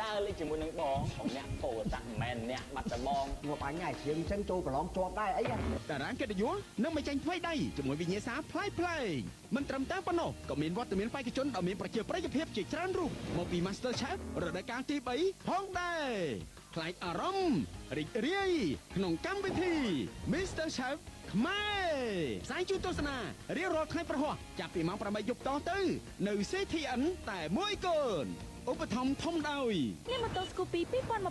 ដើរលេងជាមួយនឹងបងអ្នកពោតាក់មិនអ្នកបាត់ដបងមកអញឯងជាងចឹងចូលប្រឡងជាប់ដែរអីតារាងកិត្តិយសនឹងមកចាញ់ថ្មីដៃជាមួយវិញ្ញាសាផ្លែផ្លែមិនត្រឹមតែប៉ុណ្ណោះក៏មានវត្តមានបេក្ខជនដ៏មានប្រជាប្រិយភាពជាច្រើនរូបមកពី Master Chef រដូវកាលទី3ផងដែរខ្លាចអារម្មណ៍រីករាយក្នុងកម្មវិធី Mr. Chef ខ្មែរផ្សាយជូនទស្សនារៀងរាល់ថ្ងៃប្រហោះចាប់ពីម៉ោង 8 យប់តទៅនៅ CTN តែមួយកូនឧបត្ថម្ភធំដោយលានម៉ូតូ Scoopy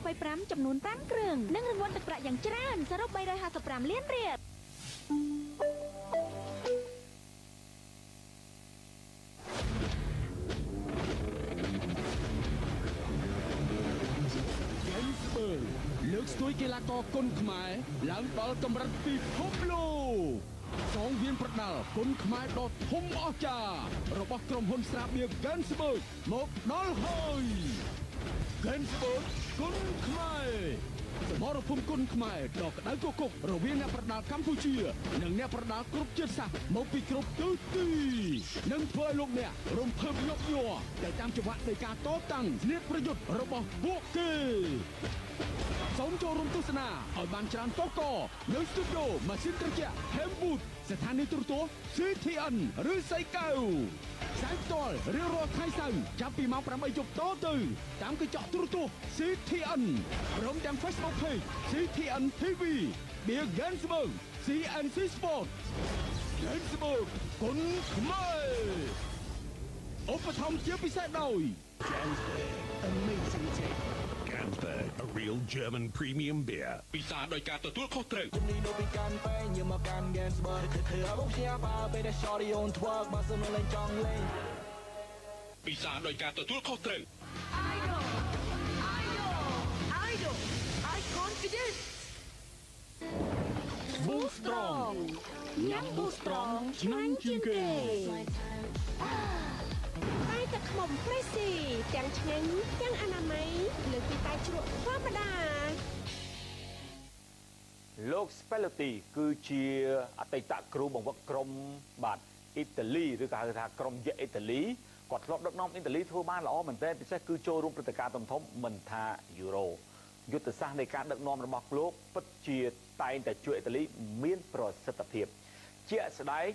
2025ចំនួន5គ្រឿងនិងរង្វាន់ទឹកប្រាក់យ៉ាងច្រើនសរុប355លានរៀលលើកស្ទួយកីឡាករគុនខ្មែរឡើងដល់កម្រិតពិភពលោកសងវៀនប្រដាល់គុនខ្មែរដ៏ធំអស្ចារ្យរបស់ក្រុមហ៊ុនស្រាបៀរ Gensburg មកដល់ហើយ Gensburg គុនខ្មែរសមរភូមិគុនខ្មែរដ៏ក្តៅគគុករវាងអ្នកប្រដាល់កម្ពុជានិងអ្នកប្រដាល់គ្រប់ជាតិសាសន៍មកពីគ្រប់ទិសទីនឹងធ្វើឲ្យលោកអ្នករំភើបញឹកញាប់ទៅតាមចង្វាក់នៃការតតាំងស្នៀតប្រយុទ្ធរបស់ពួកគេសូមចូលរួមទស្សនាឲ្យបានច្រើនតកនៅស្ទូឌីយោម៉ាស៊ីនត្រជាក់ Hemwood ស្ថានីយទូរទស្សន៍ CTN ឬសីកៅផ្សាយផ្ទាល់រៀងរាល់ថ្ងៃសៅរ៍ចាប់ពីម៉ោង 8 យប់តទៅតាមកញ្ចក់ទូរទស្សន៍ CTN ព្រមទាំង Facebook Page CTN TV Beer Gensburg CNC Sport Gensburg គុនខ្មែរឧបត្ថម្ភជាពិសេសដោយ Amazing taste. Gansberg, a real German premium beer. ពិសាដោយការទទួលខុសត្រូវជំនាញនោះពីកាន់ពេញញើមកកាន់ Gansberg ធ្វើឲ្យបងជាបើពេលដែល Shorty on twerk បើសិនលេងចង់លេងពិសាដោយការទទួលខុសត្រូវ Idol I confidence Boost Strong ញ៉ាំ Boost Strong ឆ្ងាញ់ជាងគេតែខ្មុំ Crazy ទាំងឆ្ងាញ់ទាំងអនាម័យលើពីតែជ្រក់ធម្មតាលោក Spalletti គឺជាអតីតគ្រូបង្វឹកក្រុមបាទអ៊ីតាលីឬក៏ហៅថាក្រុមយក្សអ៊ីតាលីគាត់ធ្លាប់ដឹកនាំអ៊ីតាលីធ្វើបានល្អមែនទែនពិសេសគឺចូលរួមព្រឹត្តិការណ៍ធំៗមិនថា Euro យុទ្ធសាស្ត្រនៃការដឹកនាំរបស់លោកពិតជាតែងតែជួយអ៊ីតាលីមានប្រសិទ្ធភាពជាក់ស្ដែង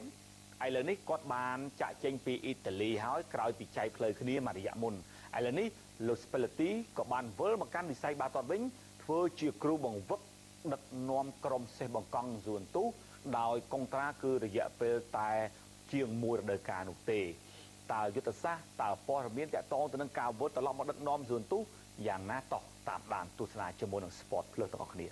ឥឡូវនេះគាត់បានចាក់ចេញពីអ៊ីតាលីហើយក្រោយពីចែកផ្លូវគ្នាមួយរយៈមុនឥឡូវនេះលោក Spalletti ក៏បានវិលមកកាន់វិស័យបាល់ទាត់វិញធ្វើជាគ្រូបង្វឹកដឹកនាំក្រុមសេះបង្កង់ស៊ូនទូដោយកុងត្រាគឺរយៈពេលតែជាង1រដូវកាលនោះទេតើយុទ្ធសាស្ត្រតើព័ត៌មានតាក់ទងទៅនឹងការវិលត្រឡប់មកដឹកនាំស៊ូនទូយ៉ាងណាតោះតាមដានទស្សនាជាមួយនឹង Sport Plus ទាំងអស់គ្នា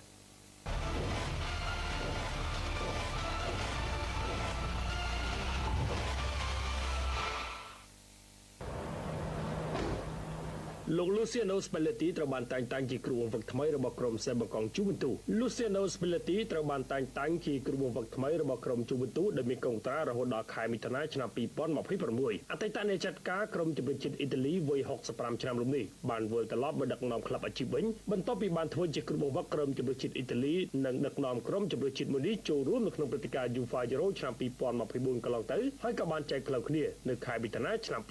លោក Luciano Spalletti ត្រូវបានតែងតាំងជាគ្រូបង្វឹកថ្មីរបស់ក្រុមសេះបង្កង់ Juventus Luciano Spalletti ត្រូវបានតែងតាំងជាគ្រូបង្វឹកថ្មីរបស់ក្រុម Juventus ដែលមានកុងត្រារហូតដល់ខែមិថុនាឆ្នាំ2026អតីតអ្នកចាត់ការក្រុមជម្រើសជាតិអ៊ីតាលីវ័យ65ឆ្នាំរូបនេះបានវិលត្រឡប់មកដឹកនាំក្លឹបអាជីពវិញបន្ទាប់ពីបានធ្វើជាគ្រូបង្វឹកក្រុមជម្រើសជាតិអ៊ីតាលីនិងដឹកនាំក្រុមជម្រើសជាតិមួយនេះចូលរួមនៅក្នុងព្រឹត្តិការណ៍ UEFA Euro ឆ្នាំ2024កន្លងទៅហើយក៏បានចែកផ្លូវគ្នានៅខែមិថុនាឆ្នាំ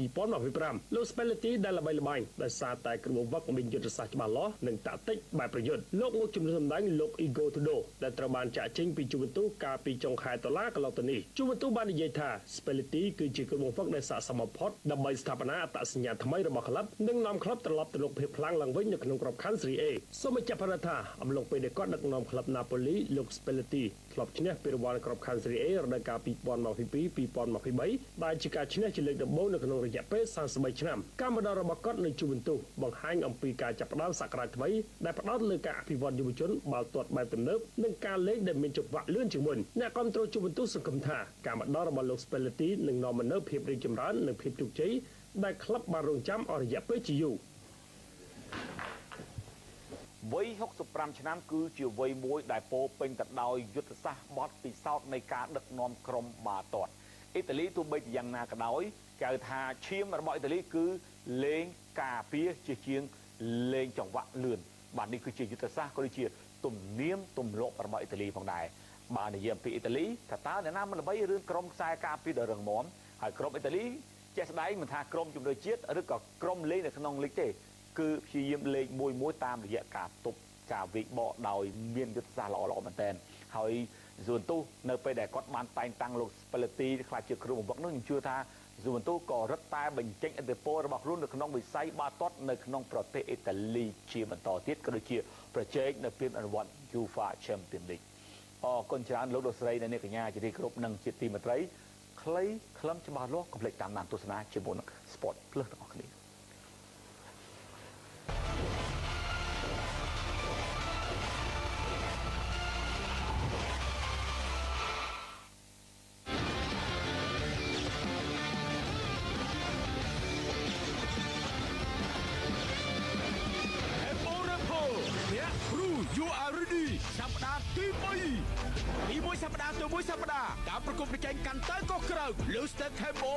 2025លោក Spalletti ដែលល្បីល្បាញដោយតែគ្រូបង្វឹកមានយុទ្ធសាស្ត្រច្បាស់លាស់និងតាក់ទិកបែបប្រយុទ្ធលោកមកជំនួសសម្ដែងលោក Igor Tudor ដែលត្រូវបានចាក់ចេញពី Juventus កាលពីចុងខែតុលាកន្លងទៅនេះ Juventus បាននិយាយថា Spalletti គឺជាគ្រូបង្វឹកដែលស័ក្តិសមបំផុតដើម្បីស្ថាបនាអត្តសញ្ញាណថ្មីរបស់ក្លឹបនិងនាំក្លឹបត្រឡប់ទៅរកភាពខ្លាំងឡើងវិញនៅក្នុងក្របខ័ណ្ឌ Serie A សូមចាប់ផ្ដើមថាអំឡុងពេលដែលគាត់ដឹកនាំក្លឹប Napoli លោក Spalletti ធ្លាប់ឈ្នះពានរង្វាន់ក្របខ័ណ្ឌ Serie A រដូវកាល2022-2023ដែលជាការឈ្នះជាលើកដំបូងនៅក្នុងរយៈពេល33ឆ្នាំការមកដល់របស់គាត់នៅ Juventus បង្ហាញអំពីការចាប់ផ្ដើមសក្តានុពលថ្មីដែលផ្ដោតលើការអភិវឌ្ឍយុវជនបាល់ទាត់បែបទំនើបនិងការលេងដែលមានចង្វាក់លឿនជាងមុនអ្នកគ្រប់គ្រង Juventus សង្ឃឹមថាការមកដល់របស់លោក Spalletti នឹងនាំមកនូវភាពរីកចម្រើននិងភាពជោគជ័យដែលក្លឹបបានរងចាំអស់រយៈពេលជាយូរវ័យ65ឆ្នាំគឺជាវ័យមួយដែលពោពេញទៅដោយយុទ្ធសាស្ត្របទពិសោធន៍នៃការដឹកនាំក្រុមបាល់ទាត់អ៊ីតាលីទោះបីជាយ៉ាងណាក៏ដោយគេហៅថាឈាមរបស់អ៊ីតាលីគឺលេងការពារជាជាងលេងចង្វាក់លឿនបាទនេះគឺជាយុទ្ធសាស្ត្រក៏ដូចជាទំនៀមទម្លាប់របស់អ៊ីតាលីផងដែរបាទនិយាយអំពីអ៊ីតាលីថាតើអ្នកណាមិនល្បីរឿងក្រុមខ្សែការពារដ៏រឹងមាំហើយក្រុមអ៊ីតាលីជាក់ស្ដែងមិនថាក្រុមជម្រើសជាតិឬក៏ក្រុមលេងនៅក្នុងលីកទេ គឺព្យាយាមលេងមួយតាមរយៈការទប់ការវិបកដោយមានយុទ្ធសាស្ត្រល្អមែនទែនហើយស៊ូវ៉ាន់ទូសនៅពេលដែលគាត់បានតែងតាំងលោកស្ប៉ាឡេទីខ្លាចជាគ្រូបង្វឹកនោះខ្ញុំជឿថាស៊ូវ៉ាន់ទូសក៏រឹតតែបញ្ចេញឥទ្ធិពលរបស់ខ្លួននៅក្នុងវិស័យបាល់ទាត់នៅក្នុងប្រទេសអ៊ីតាលីជាបន្តទៀតក៏ដូចជាប្រជែងនៅពានរង្វាន់ UEFA Champions League អរគុណច្រើនលោកលោកស្រីនិងអ្នកកញ្ញាជាទីគោរពនិងជាទីមេត្រីខ្លីខ្លឹមច្បាស់លាស់កុំភ្លេចតាមដានទស្សនាជាមួយនឹង Sport Plus ទាំងអស់គ្នាសប្តាហ៍ទី3ពីមួយសប្តាហ៍ទៅមួយសប្តាហ៍ការប្រកួតប្រជែងកាន់តែកុះក្រៅលើ Step Tempo